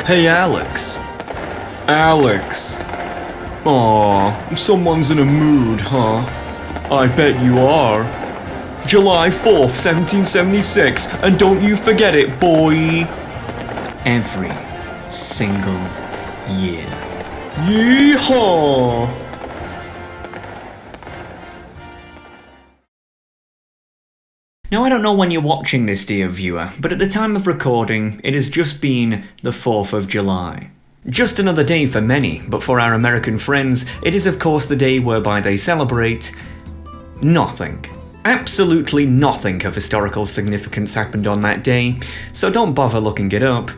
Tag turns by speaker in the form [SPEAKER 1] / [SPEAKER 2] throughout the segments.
[SPEAKER 1] Hey Alex. Alex. Aw, someone's in a mood, huh? I bet you are. July 4th, 1776, and don't you forget it, boy.
[SPEAKER 2] Every single year.
[SPEAKER 1] Yeehaw!
[SPEAKER 2] Now, I don't know when you're watching this, dear viewer, but at the time of recording, it has just been the 4th of July. Just another day for many, but for our American friends, it is of course the day whereby they celebrate nothing. Absolutely nothing of historical significance happened on that day, so don't bother looking it up,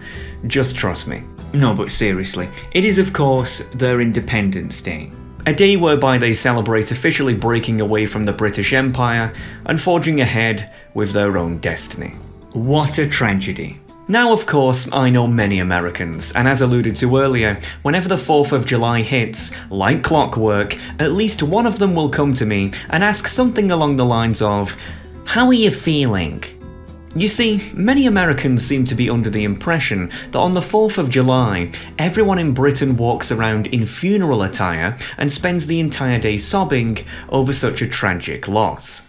[SPEAKER 2] just trust me. No, but seriously, it is of course their Independence Day. A day whereby they celebrate officially breaking away from the British Empire and forging ahead with their own destiny. What a tragedy. Now, of course, I know many Americans, and as alluded to earlier, whenever the 4th of July hits, like clockwork, at least one of them will come to me and ask something along the lines of, "How are you feeling?" You see, many Americans seem to be under the impression that on the 4th of July, everyone in Britain walks around in funeral attire and spends the entire day sobbing over such a tragic loss.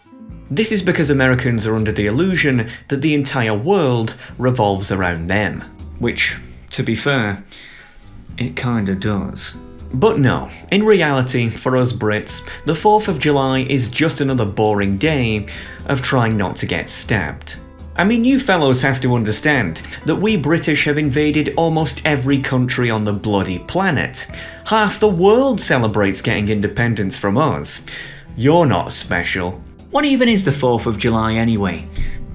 [SPEAKER 2] This is because Americans are under the illusion that the entire world revolves around them. Which, to be fair, it kinda does. But no, in reality, for us Brits, the 4th of July is just another boring day of trying not to get stabbed. I mean, you fellows have to understand that we British have invaded almost every country on the bloody planet. Half the world celebrates getting independence from us. You're not special. What even is the 4th of July anyway?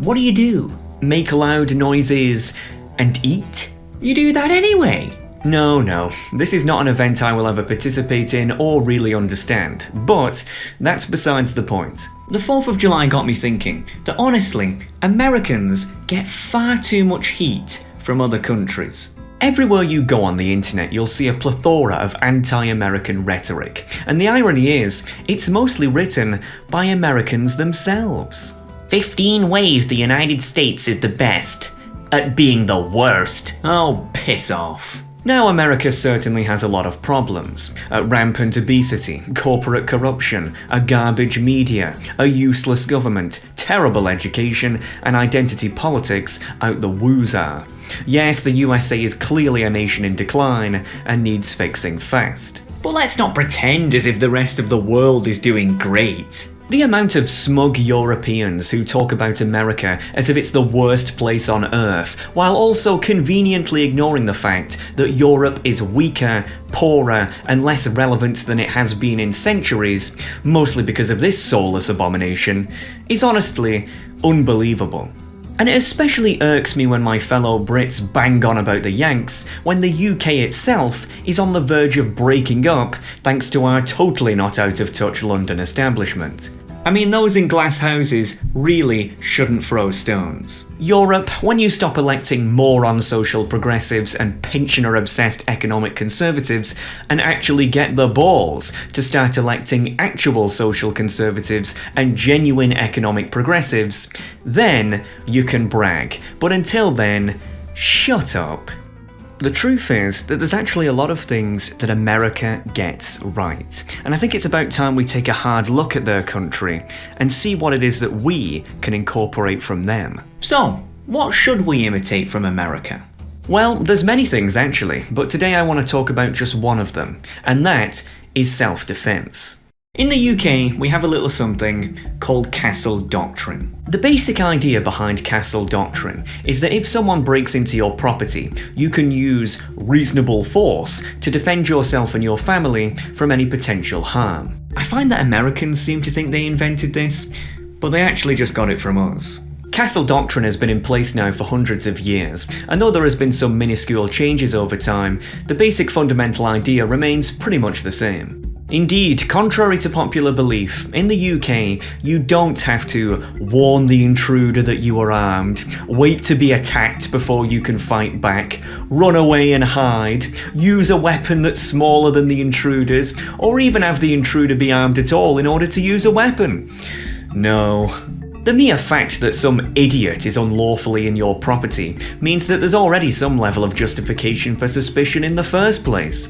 [SPEAKER 2] What do? Make loud noises and eat? You do that anyway? No, this is not an event I will ever participate in or really understand, but that's besides the point. The 4th of July got me thinking that honestly, Americans get far too much heat from other countries. Everywhere you go on the internet, you'll see a plethora of anti-American rhetoric, and the irony is, it's mostly written by Americans themselves. 15 ways the United States is the best at being the worst. Oh, piss off. Now, America certainly has a lot of problems. Rampant obesity, corporate corruption, a garbage media, a useless government, terrible education, and identity politics out the woozah. Yes, the USA is clearly a nation in decline and needs fixing fast. But let's not pretend as if the rest of the world is doing great. The amount of smug Europeans who talk about America as if it's the worst place on earth, while also conveniently ignoring the fact that Europe is weaker, poorer, and less relevant than it has been in centuries, mostly because of this soulless abomination, is honestly unbelievable. And it especially irks me when my fellow Brits bang on about the Yanks when the UK itself is on the verge of breaking up thanks to our totally not out of touch London establishment. I mean, those in glass houses really shouldn't throw stones. Europe, when you stop electing moron social progressives and pensioner-obsessed economic conservatives and actually get the balls to start electing actual social conservatives and genuine economic progressives, then you can brag. But until then, shut up. The truth is that there's actually a lot of things that America gets right, and I think it's about time we take a hard look at their country and see what it is that we can incorporate from them. So, what should we imitate from America? Well, there's many things actually, but today I want to talk about just one of them, and that is self-defense. In the UK, we have a little something called castle doctrine. The basic idea behind castle doctrine is that if someone breaks into your property, you can use reasonable force to defend yourself and your family from any potential harm. I find that Americans seem to think they invented this, but they actually just got it from us. Castle doctrine has been in place now for hundreds of years, and though there has been some minuscule changes over time, the basic fundamental idea remains pretty much the same. Indeed, contrary to popular belief, in the UK, you don't have to warn the intruder that you are armed, wait to be attacked before you can fight back, run away and hide, use a weapon that's smaller than the intruder's, or even have the intruder be armed at all in order to use a weapon. No. The mere fact that some idiot is unlawfully in your property means that there's already some level of justification for suspicion in the first place.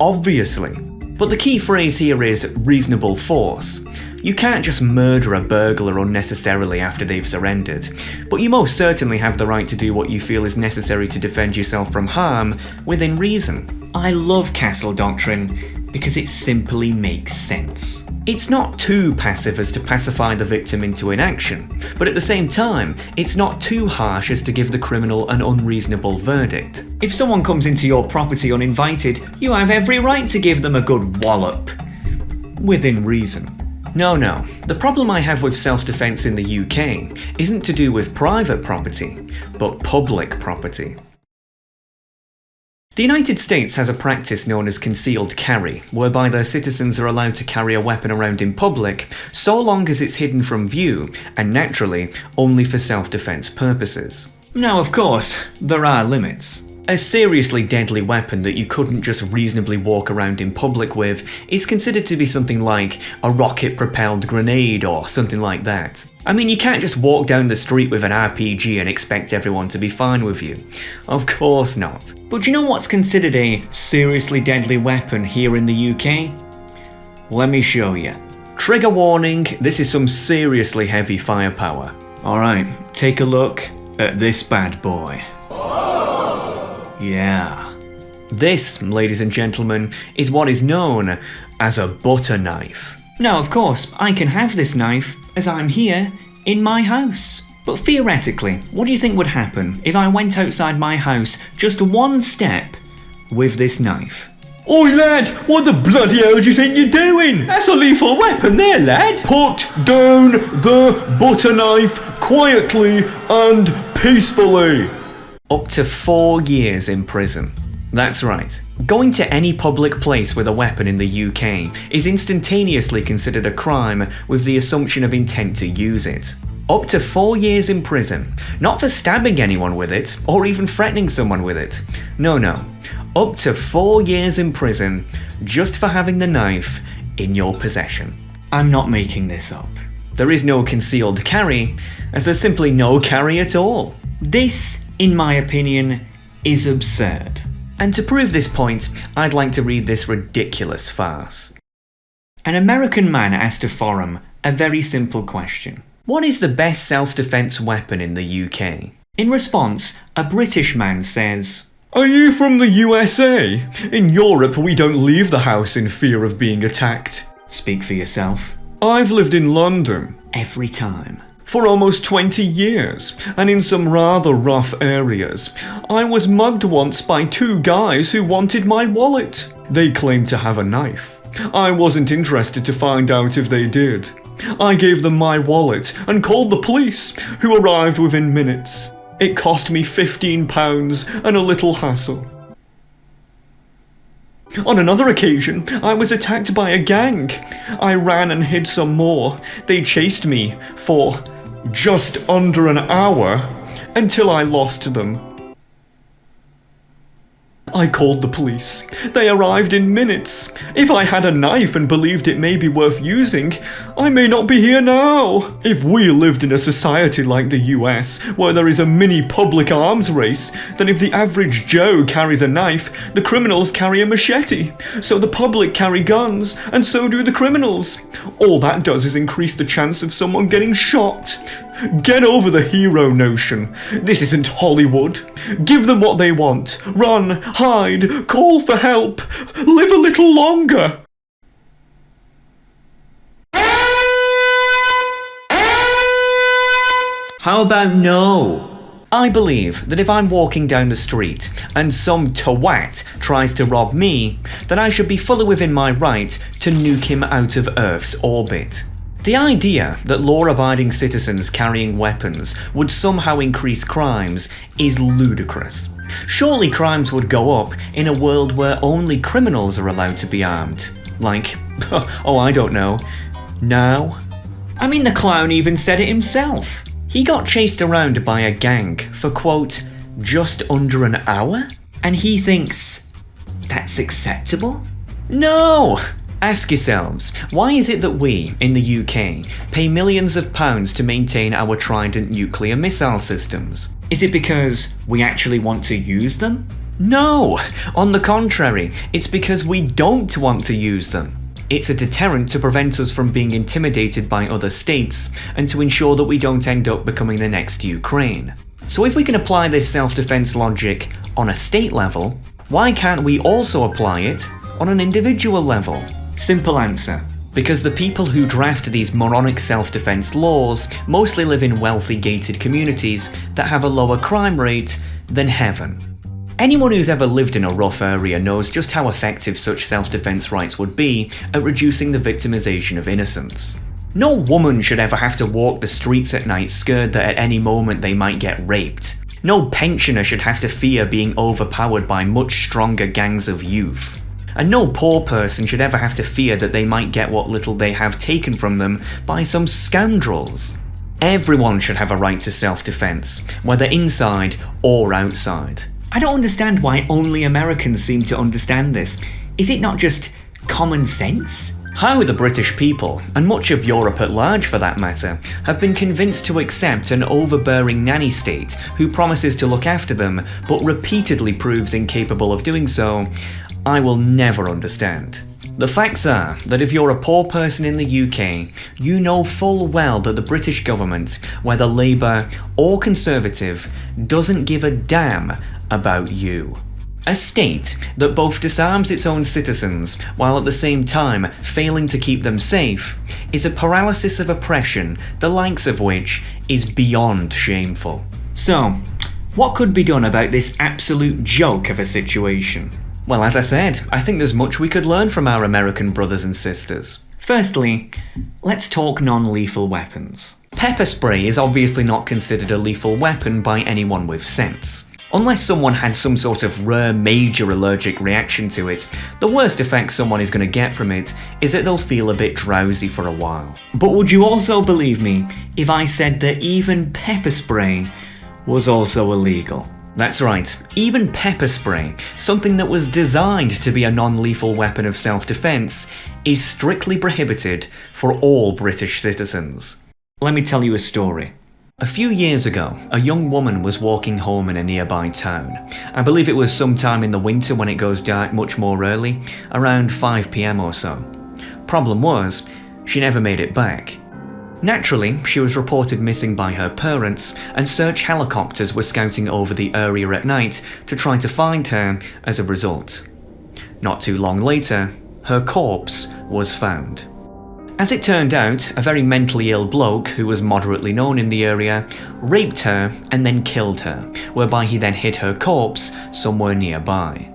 [SPEAKER 2] Obviously. But the key phrase here is reasonable force. You can't just murder a burglar unnecessarily after they've surrendered, but you most certainly have the right to do what you feel is necessary to defend yourself from harm within reason. I love castle doctrine because it simply makes sense. It's not too passive as to pacify the victim into inaction, but at the same time, it's not too harsh as to give the criminal an unreasonable verdict. If someone comes into your property uninvited, you have every right to give them a good wallop. Within reason. No, the problem I have with self-defense in the UK isn't to do with private property, but public property. The United States has a practice known as concealed carry, whereby their citizens are allowed to carry a weapon around in public so long as it's hidden from view, and naturally, only for self-defense purposes. Now, of course, there are limits. A seriously deadly weapon that you couldn't just reasonably walk around in public with is considered to be something like a rocket-propelled grenade or something like that. I mean, you can't just walk down the street with an RPG and expect everyone to be fine with you. Of course not. But do you know what's considered a seriously deadly weapon here in the UK? Let me show you. Trigger warning, this is some seriously heavy firepower. Alright, take a look at this bad boy. Yeah. This, ladies and gentlemen, is what is known as a butter knife. Now, of course, I can have this knife as I'm here in my house. But theoretically, what do you think would happen if I went outside my house just one step with this knife?
[SPEAKER 1] Oi lad, what the bloody hell do you think you're doing? That's a lethal weapon there, lad. Put down the butter knife quietly and peacefully.
[SPEAKER 2] Up to 4 years in prison. That's right. Going to any public place with a weapon in the UK is instantaneously considered a crime with the assumption of intent to use it. Up to 4 years in prison, not for stabbing anyone with it or even threatening someone with it. No. Up to 4 years in prison just for having the knife in your possession. I'm not making this up. There is no concealed carry, as there's simply no carry at all. This, in my opinion, is absurd. And to prove this point, I'd like to read this ridiculous farce. An American man asked a forum a very simple question. What is the best self-defense weapon in the UK? In response, a British man says,
[SPEAKER 1] Are you from the USA? In Europe, we don't leave the house in fear of being attacked.
[SPEAKER 2] Speak for yourself.
[SPEAKER 1] I've lived in London.
[SPEAKER 2] Every time.
[SPEAKER 1] For almost 20 years, and in some rather rough areas. I was mugged once by 2 guys who wanted my wallet. They claimed to have a knife. I wasn't interested to find out if they did. I gave them my wallet and called the police, who arrived within minutes. It cost me £15 and a little hassle. On another occasion, I was attacked by a gang. I ran and hid some more. They chased me for just under an hour until I lost them. I called the police. They arrived in minutes. If I had a knife and believed it may be worth using, I may not be here now. If we lived in a society like the US, where there is a mini public arms race, then if the average Joe carries a knife, the criminals carry a machete. So the public carry guns, and so do the criminals. All that does is increase the chance of someone getting shot. Get over the hero notion. This isn't Hollywood. Give them what they want. Run, hide, call for help. Live a little longer.
[SPEAKER 2] How about no? I believe that if I'm walking down the street and some twat tries to rob me, then I should be fully within my right to nuke him out of Earth's orbit. The idea that law-abiding citizens carrying weapons would somehow increase crimes is ludicrous. Surely crimes would go up in a world where only criminals are allowed to be armed. Like, oh, I don't know, now? I mean, the clown even said it himself. He got chased around by a gang for, quote, just under an hour? And he thinks that's acceptable? No! Ask yourselves, why is it that we, in the UK, pay millions of pounds to maintain our Trident nuclear missile systems? Is it because we actually want to use them? No! On the contrary, it's because we don't want to use them. It's a deterrent to prevent us from being intimidated by other states, and to ensure that we don't end up becoming the next Ukraine. So if we can apply this self-defense logic on a state level, why can't we also apply it on an individual level? Simple answer. Because the people who draft these moronic self-defense laws mostly live in wealthy gated communities that have a lower crime rate than heaven. Anyone who's ever lived in a rough area knows just how effective such self-defense rights would be at reducing the victimization of innocents. No woman should ever have to walk the streets at night scared that at any moment they might get raped. No pensioner should have to fear being overpowered by much stronger gangs of youth. And no poor person should ever have to fear that they might get what little they have taken from them by some scoundrels. Everyone should have a right to self-defense, whether inside or outside. I don't understand why only Americans seem to understand this. Is it not just common sense? How the British people, and much of Europe at large for that matter, have been convinced to accept an overbearing nanny state who promises to look after them but repeatedly proves incapable of doing so, I will never understand. The facts are that if you're a poor person in the UK, you know full well that the British government, whether Labour or Conservative, doesn't give a damn about you. A state that both disarms its own citizens while at the same time failing to keep them safe is a paralysis of oppression the likes of which is beyond shameful. So, what could be done about this absolute joke of a situation? Well, as I said, I think there's much we could learn from our American brothers and sisters. Firstly, let's talk non-lethal weapons. Pepper spray is obviously not considered a lethal weapon by anyone with sense. Unless someone had some sort of rare major allergic reaction to it, the worst effect someone is going to get from it is that they'll feel a bit drowsy for a while. But would you also believe me if I said that even pepper spray was also illegal? That's right, even pepper spray, something that was designed to be a non-lethal weapon of self-defense, is strictly prohibited for all British citizens. Let me tell you a story. A few years ago, a young woman was walking home in a nearby town. I believe it was sometime in the winter when it goes dark much more early, around 5 PM or so. Problem was, she never made it back. Naturally, she was reported missing by her parents, and search helicopters were scouting over the area at night to try to find her as a result. Not too long later, her corpse was found. As it turned out, a very mentally ill bloke who was moderately known in the area raped her and then killed her, whereby he then hid her corpse somewhere nearby.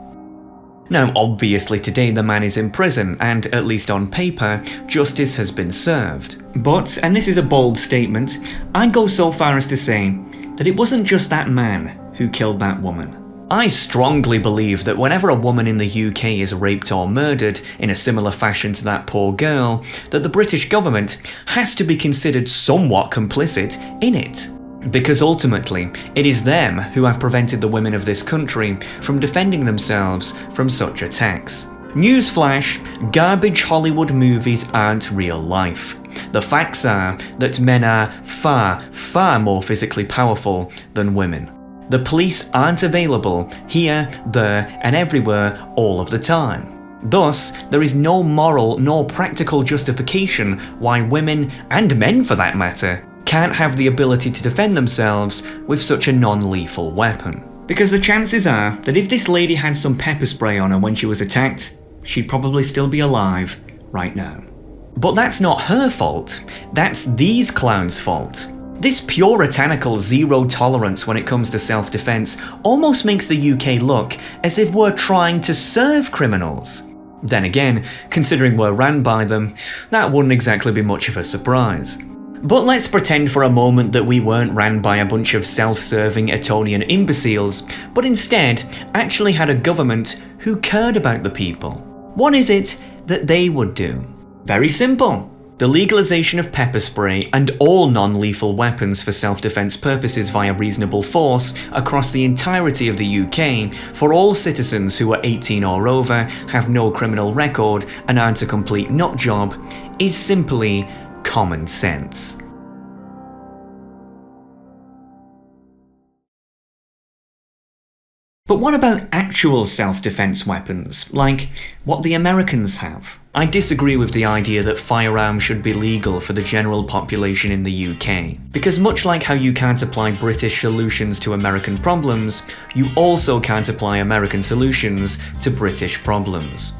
[SPEAKER 2] Now, obviously today the man is in prison and, at least on paper, justice has been served. But, and this is a bold statement, I'd go so far as to say that it wasn't just that man who killed that woman. I strongly believe that whenever a woman in the UK is raped or murdered in a similar fashion to that poor girl, that the British government has to be considered somewhat complicit in it. Because ultimately, it is them who have prevented the women of this country from defending themselves from such attacks. Newsflash, garbage Hollywood movies aren't real life. The facts are that men are far, far more physically powerful than women. The police aren't available here, there, and everywhere all of the time. Thus, there is no moral nor practical justification why women, and men for that matter, can't have the ability to defend themselves with such a non-lethal weapon. Because the chances are that if this lady had some pepper spray on her when she was attacked, she'd probably still be alive right now. But that's not her fault, that's these clowns' fault. This puritanical zero tolerance when it comes to self-defense almost makes the UK look as if we're trying to serve criminals. Then again, considering we're ran by them, that wouldn't exactly be much of a surprise. But let's pretend for a moment that we weren't ran by a bunch of self-serving Etonian imbeciles, but instead actually had a government who cared about the people. What is it that they would do? Very simple. The legalization of pepper spray and all non-lethal weapons for self-defense purposes via reasonable force across the entirety of the UK for all citizens who are 18 or over, have no criminal record and aren't a complete nut job is simply common sense. But what about actual self-defense weapons, like what the Americans have? I disagree with the idea that firearms should be legal for the general population in the UK, because much like how you can't apply British solutions to American problems, you also can't apply American solutions to British problems.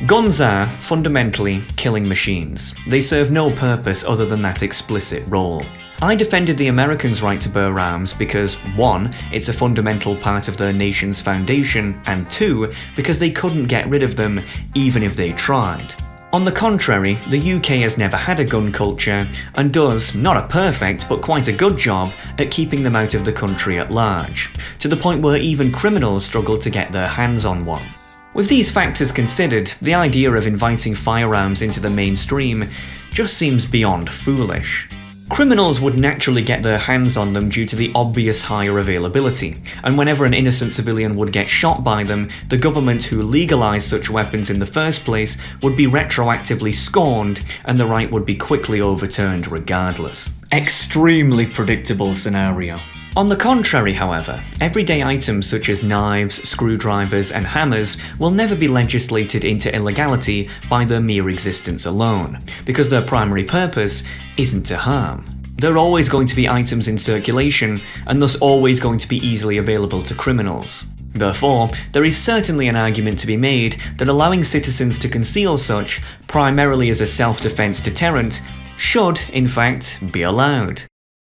[SPEAKER 2] Guns are, fundamentally, killing machines. They serve no purpose other than that explicit role. I defended the Americans' right to bear arms because 1. It's a fundamental part of their nation's foundation, and 2. Because they couldn't get rid of them even if they tried. On the contrary, the UK has never had a gun culture, and does, not a perfect, but quite a good job at keeping them out of the country at large, to the point where even criminals struggle to get their hands on one. With these factors considered, the idea of inviting firearms into the mainstream just seems beyond foolish. Criminals would naturally get their hands on them due to the obvious higher availability, and whenever an innocent civilian would get shot by them, the government who legalised such weapons in the first place would be retroactively scorned, and the right would be quickly overturned regardless. Extremely predictable scenario. On the contrary, however, everyday items such as knives, screwdrivers, and hammers will never be legislated into illegality by their mere existence alone, because their primary purpose isn't to harm. They're always going to be items in circulation, and thus always going to be easily available to criminals. Therefore, there is certainly an argument to be made that allowing citizens to conceal such, primarily as a self-defense deterrent, should, in fact, be allowed.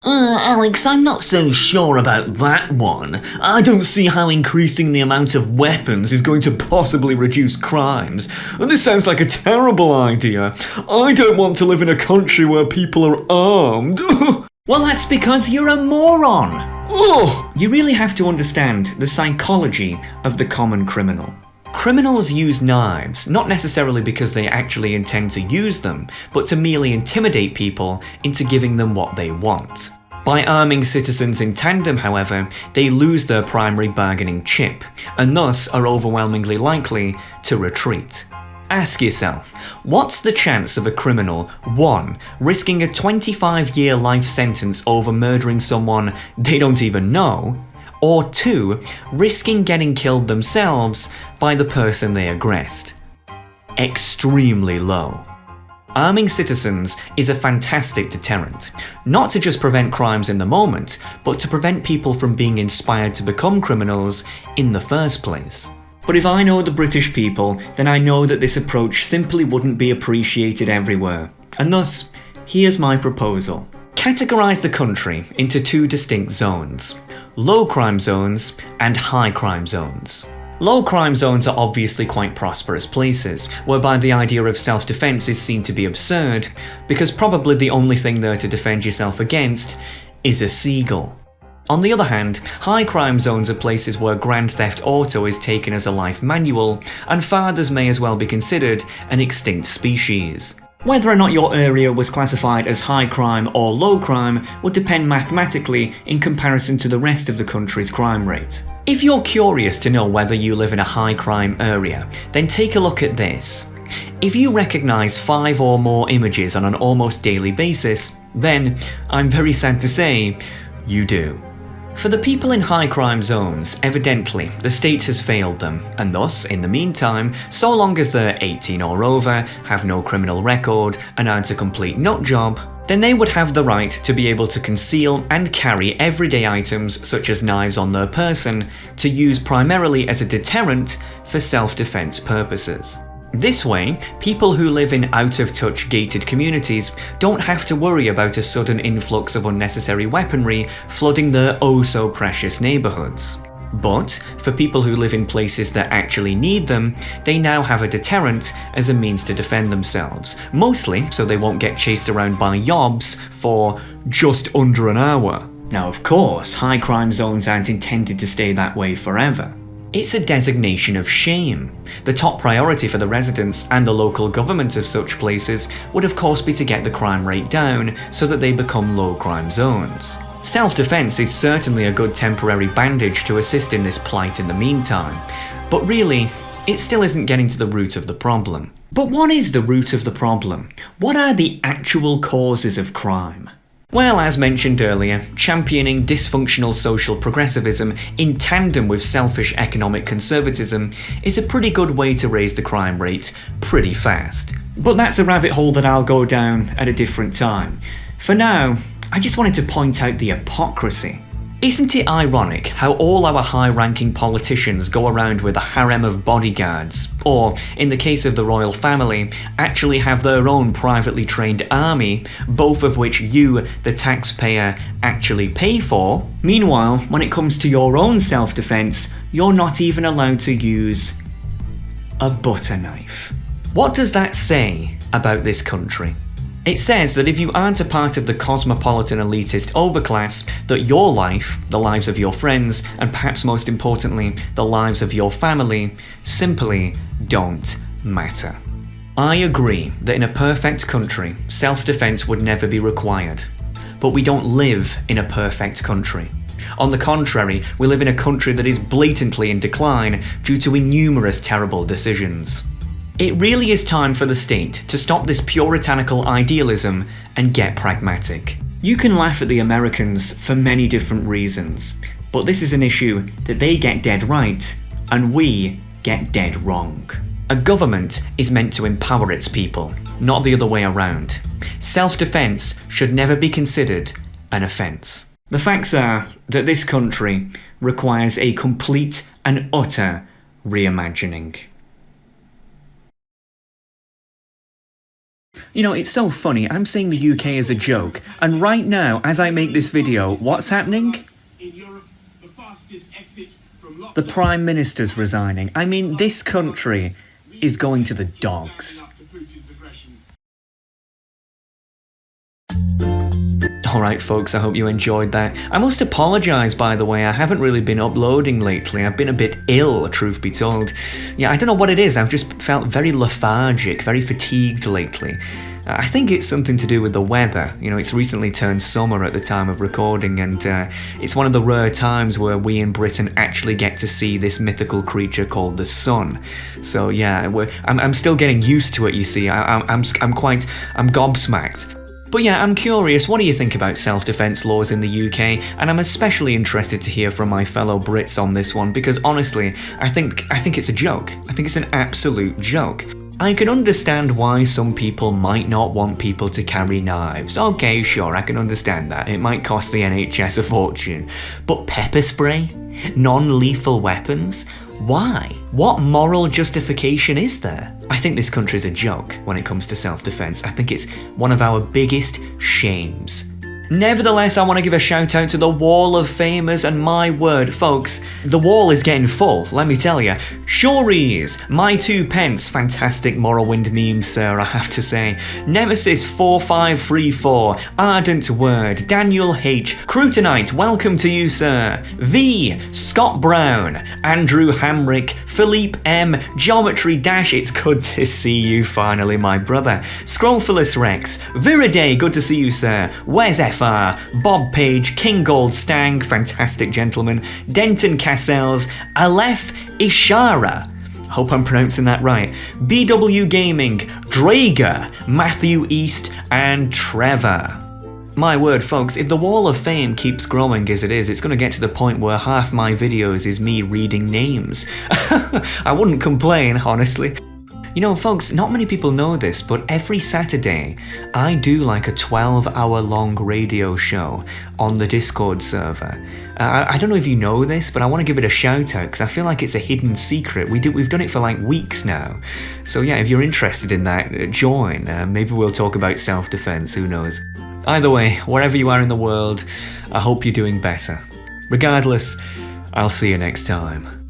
[SPEAKER 3] Alex, I'm not so sure about that one. I don't see how increasing the amount of weapons is going to possibly reduce crimes.
[SPEAKER 1] This sounds like a terrible idea. I don't want to live in a country where people are armed.
[SPEAKER 2] Well, that's because you're a moron!
[SPEAKER 1] Oh!
[SPEAKER 2] You really have to understand the psychology of the common criminal. Criminals use knives, not necessarily because they actually intend to use them, but to merely intimidate people into giving them what they want. By arming citizens in tandem, however, they lose their primary bargaining chip, and thus are overwhelmingly likely to retreat. Ask yourself, what's the chance of a criminal, 1, risking a 25-year life sentence over murdering someone they don't even know, or 2, risking getting killed themselves by the person they aggressed? Extremely low. Arming citizens is a fantastic deterrent, not to just prevent crimes in the moment, but to prevent people from being inspired to become criminals in the first place. But if I know the British people, then I know that this approach simply wouldn't be appreciated everywhere, and thus, here's my proposal. Categorise the country into 2 distinct zones: low crime zones and high crime zones. Low crime zones are obviously quite prosperous places, whereby the idea of self-defense is seen to be absurd, because probably the only thing there to defend yourself against is a seagull. On the other hand, high crime zones are places where Grand Theft Auto is taken as a life manual, and fathers may as well be considered an extinct species. Whether or not your area was classified as high crime or low crime would depend mathematically in comparison to the rest of the country's crime rate. If you're curious to know whether you live in a high crime area, then take a look at this. If you recognise 5 or more images on an almost daily basis, then, I'm very sad to say, you do. For the people in high crime zones, evidently, the state has failed them, and thus, in the meantime, so long as they're 18 or over, have no criminal record, and aren't a complete nut job, then they would have the right to be able to conceal and carry everyday items such as knives on their person to use primarily as a deterrent for self-defense purposes. This way, people who live in out-of-touch gated communities don't have to worry about a sudden influx of unnecessary weaponry flooding their oh-so-precious neighbourhoods. But, for people who live in places that actually need them, they now have a deterrent as a means to defend themselves, mostly so they won't get chased around by yobs for just under an hour. Now of course, high crime zones aren't intended to stay that way forever. It's a designation of shame. The top priority for the residents and the local government of such places would of course be to get the crime rate down so that they become low crime zones. Self-defense is certainly a good temporary bandage to assist in this plight in the meantime, but really, it still isn't getting to the root of the problem. But what is the root of the problem? What are the actual causes of crime? Well, as mentioned earlier, championing dysfunctional social progressivism in tandem with selfish economic conservatism is a pretty good way to raise the crime rate pretty fast. But that's a rabbit hole that I'll go down at a different time. For now, I just wanted to point out the hypocrisy. Isn't it ironic how all our high-ranking politicians go around with a harem of bodyguards, or, in the case of the royal family, actually have their own privately trained army, both of which you, the taxpayer, actually pay for? Meanwhile, when it comes to your own self-defense, you're not even allowed to use a butter knife. What does that say about this country? It says that if you aren't a part of the cosmopolitan elitist overclass, that your life, the lives of your friends, and perhaps most importantly, the lives of your family, simply don't matter. I agree that in a perfect country, self-defense would never be required. But we don't live in a perfect country. On the contrary, we live in a country that is blatantly in decline due to innumerous terrible decisions. It really is time for the state to stop this puritanical idealism and get pragmatic. You can laugh at the Americans for many different reasons, but this is an issue that they get dead right and we get dead wrong. A government is meant to empower its people, not the other way around. Self-defense should never be considered an offense. The facts are that this country requires a complete and utter reimagining. You know, it's so funny, I'm saying the UK is a joke, and right now, as I make this video, what's happening? The Prime Minister's resigning. I mean, this country is going to the dogs. Alright folks, I hope you enjoyed that. I must apologise by the way, I haven't really been uploading lately. I've been a bit ill, truth be told. Yeah, I don't know what it is, I've just felt very lethargic, very fatigued lately. I think it's something to do with the weather. You know, it's recently turned summer at the time of recording, and it's one of the rare times where we in Britain actually get to see this mythical creature called the sun. So yeah, I'm still getting used to it, you see. I'm gobsmacked. But yeah, I'm curious, what do you think about self-defense laws in the UK? And I'm especially interested to hear from my fellow Brits on this one, because honestly, I think it's a joke. I think it's an absolute joke. I can understand why some people might not want people to carry knives. Okay, sure, I can understand that. It might cost the NHS a fortune. But pepper spray? Non-lethal weapons? Why? What moral justification is there? I think this country's a joke when it comes to self-defense. I think it's one of our biggest shames. Nevertheless, I want to give a shout out to the Wall of Famers, and my word, folks, the wall is getting full, let me tell you. Sure is. My 2 pence, fantastic Morrowind meme, sir, I have to say. Nemesis 4534, Ardent Word, Daniel H, Crutonite, welcome to you, sir. V, Scott Brown, Andrew Hamrick, Philippe M, Geometry Dash, it's good to see you finally, my brother. Scrollphilus Rex, Viriday, good to see you, sir. Wes F, Bob Page, King Gold Stang, fantastic gentleman, Denton Cassels, Aleph Ishara, hope I'm pronouncing that right, BW Gaming, Drager, Matthew East, and Trevor. My word folks, if the Wall of Fame keeps growing as it is, it's going to get to the point where half my videos is me reading names. I wouldn't complain, honestly. You know, folks, not many people know this, but every Saturday, I do like a 12-hour-long radio show on the Discord server. I don't know if you know this, but I want to give it a shout-out, because I feel like it's a hidden secret. We've done it for like weeks now. So yeah, if you're interested in that, join. Maybe we'll talk about self-defense, who knows. Either way, wherever you are in the world, I hope you're doing better. Regardless, I'll see you next time.